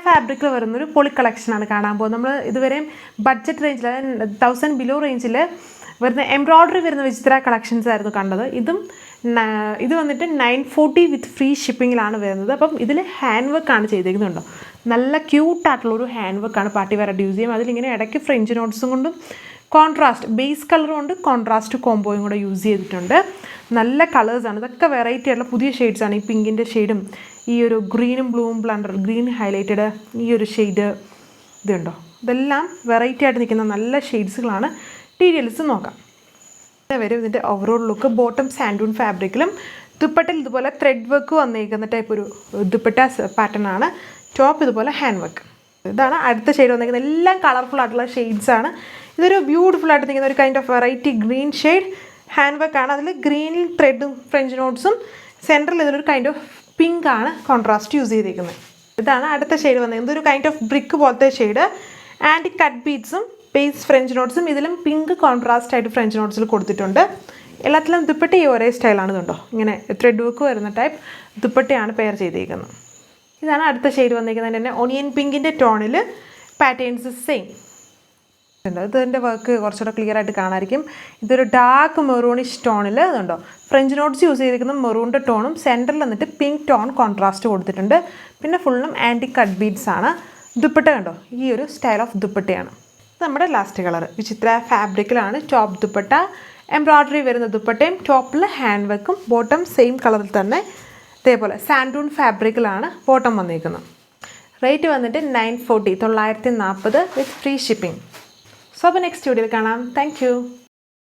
ഫാബ്രിക്കിൽ വരുന്നൊരു പൊളി കളക്ഷനാണ് കാണാൻ പോകുന്നത്. നമ്മൾ ഇതുവരെയും ബഡ്ജറ്റ് റേഞ്ചിൽ 1000 ബിലോ റേഞ്ചിൽ വരുന്ന എംബ്രോയ്ഡറി വരുന്ന വിചിത്ര കളക്ഷൻസ് ആയിരുന്നു കണ്ടത്. ഇത് വന്നിട്ട് 940 വിത്ത് ഫ്രീ ഷിപ്പിങ്ങിലാണ് വരുന്നത്. അപ്പം ഇതിൽ ഹാൻഡ് വർക്കാണ് ചെയ്തിരിക്കുന്നുണ്ടോ, നല്ല ക്യൂട്ടായിട്ടുള്ളൊരു ഹാൻഡ് വർക്കാണ് പാർട്ടി വെയറായിട്ട് യൂസ് ചെയ്യും. അതിലിങ്ങനെ ഇടയ്ക്ക് ഫ്രഞ്ച് നോട്ട്സും കൊണ്ടും കോൺട്രാസ്റ്റ് ബേസ് കളറും കൊണ്ട് കോൺട്രാസ്റ്റ് കോംബോയും കൂടെ യൂസ് ചെയ്തിട്ടുണ്ട്. നല്ല കളേഴ്സാണ്, ഇതൊക്കെ വെറൈറ്റി ആയിട്ടുള്ള പുതിയ ഷെയ്ഡ്സാണ്. ഈ പിങ്കിൻ്റെ ഷെയ്ഡും ഈ ഒരു ഗ്രീനും ബ്ലൂവും ബ്ലണ്ടർ, ഗ്രീൻ ഹൈലൈറ്റഡ് ഈ ഒരു ഷെയ്ഡ് ഇതുണ്ടോ, ഇതെല്ലാം വെറൈറ്റി ആയിട്ട് നിൽക്കുന്ന നല്ല ഷെയ്ഡ്സുകളാണ്. ഡീറ്റെയിൽസ് നോക്കാം. വരും ഇതിൻ്റെ ഓവറോൾ ലുക്ക്. ബോട്ടം സാൻഡൂൺ ഫാബ്രിക്കിലും ദുപ്പട്ടയിൽ ഇതുപോലെ ത്രെഡ് വർക്ക് വന്നിരിക്കുന്ന ടൈപ്പ് ഒരു ദുപ്പട്ട പാറ്റേൺ ആണ്. ടോപ്പ് ഇതുപോലെ ഹാൻഡ് വർക്ക്. ഇതാണ് അടുത്ത ഷെയ്ഡ് വന്നിരിക്കുന്നത്. എല്ലാം കളർഫുൾ ആയിട്ടുള്ള ഷെയ്ഡ്സാണ്. ഇതൊരു ബ്യൂട്ടിഫുൾ ആയിട്ട് നിൽക്കുന്ന ഒരു kind of variety green shade hand വർക്കാണ്. അതിൽ ഗ്രീനിൽ ത്രെഡും ഫ്രഞ്ച് നോട്ട്സും സെൻറ്ററിൽ ഇതിലൊരു കൈൻഡ് ഓഫ് പിങ്ക് ആണ് കോൺട്രാസ്റ്റ് യൂസ് ചെയ്തിരിക്കുന്നത്. ഇതാണ് അടുത്ത ഷെയ്ഡ് വന്നിരിക്കുന്നത്. ഇതൊരു കൈൻഡ് ഓഫ് ബ്രിക്ക് പോലത്തെ ഷെയ്ഡ്. ആൻറ്റി കട്ട് ബീഡ്സും ബേസ് ഫ്രഞ്ച് നോട്ട്സും ഇതിലും പിങ്ക് കോൺട്രാസ്റ്റ് ആയിട്ട് ഫ്രഞ്ച് നോട്ട്സിൽ കൊടുത്തിട്ടുണ്ട്. എല്ലാത്തിലും ദുപ്പട്ട ഈ ഒരേ സ്റ്റൈലാണ്. ഇതുണ്ടോ, ഇങ്ങനെ ത്രെഡ് വർക്ക് വരുന്ന ടൈപ്പ് ദുപ്പട്ടയാണ് പെയർ ചെയ്തിരിക്കുന്നത്. ഇതാണ് അടുത്ത ഷെയ്ഡ് വന്നിരിക്കുന്നത്. തന്നെ ഒണിയൻ പിങ്കിൻ്റെ ടോണിൽ പാറ്റേൺസ് സെയിം. ഇതിൻ്റെ വർക്ക് കുറച്ചുകൂടെ ക്ലിയർ ആയിട്ട് കാണാമായിരിക്കും. ഇതൊരു ഡാർക്ക് മെറൂണിഷ് ടോണിൽ ഇതുണ്ടോ ഫ്രഞ്ച് നോട്ട്സ് യൂസ് ചെയ്തിരിക്കുന്ന മെറൂണിൻ്റെ ടോണും സെൻറ്ററിൽ വന്നിട്ട് പിങ്ക് ടോൺ കോൺട്രാസ്റ്റ് കൊടുത്തിട്ടുണ്ട്. പിന്നെ ഫുള്ളും ആൻറ്റി കട്ട് ബീഡ്സ് ആണ്. ദുപ്പട്ട കണ്ടോ, ഈ ഒരു സ്റ്റൈൽ ഓഫ് ദുപ്പട്ടയാണ്. നമ്മുടെ ലാസ്റ്റ് കളർ വിചിത്ര ഫാബ്രിക്കിലാണ്. ടോപ്പ് ദുപ്പട്ട എംബ്രോയ്ഡറി വരുന്ന ദുപ്പട്ടയും ടോപ്പിൽ ഹാൻഡ് വർക്കും ബോട്ടം സെയിം കളറിൽ തന്നെ ഇതേപോലെ സാൻഡൂൺ ഫാബ്രിക്കിലാണ് ബോട്ടം വന്നിരിക്കുന്നത്. റേറ്റ് വന്നിട്ട് 940 940 വിത്ത് ഫ്രീ ഷിപ്പിംഗ്. സോ അപ്പോൾ നെക്സ്റ്റ് വീഡിയോയിൽ കാണാം. Thank you.